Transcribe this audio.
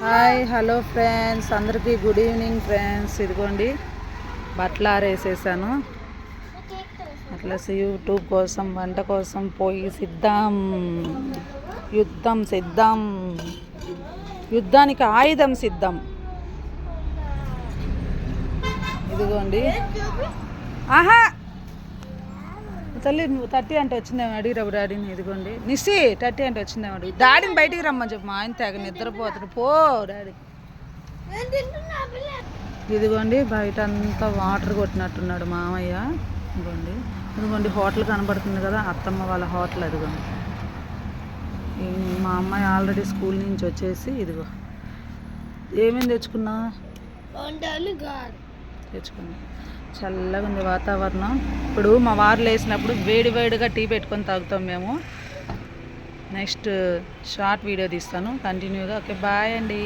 Hi hello friends, అందరికీ good evening friends. ఇదిగోండి బట్టలు ఆరేసేసాను. అట్లా యూట్యూబ్ కోసం వంట కోసం పోయి సిద్ధం. యుద్ధానికి ఆయుధం సిద్ధం. ఇదిగోండి. ఆహా తల్లి, నువ్వు 30 అంటే వచ్చిందేమో అడిగిరావు డాడీని. ఇదిగోండి నిస్సి 30 అంటే వచ్చిందేమో అడిగి డాడీని బయటికి రమ్మని చెప్పు. మా ఆయన తెగ నిద్రపోతాడు. పో డాడీ. ఇదిగోండి బయట అంతా వాటర్ కొట్టినట్టున్నాడు మామయ్య. ఇదిగోండి హోటల్ కనబడుతుంది కదా, అత్తమ్మ వాళ్ళ హోటల్. అదిగోండి మా అమ్మాయి ఆల్రెడీ స్కూల్ నుంచి వచ్చేసి ఇదిగో ఏమేమి తెచ్చుకున్నా తెచ్చుకున్నా. చల్లగా ఉంది వాతావరణం. ఇప్పుడు మా వారు లేసినప్పుడు వేడిగా టీ పెట్టుకొని తాగుతాం మేము. నెక్స్ట్ షార్ట్ వీడియో తీస్తాను కంటిన్యూగా. ఓకే, బాయ్ అండి.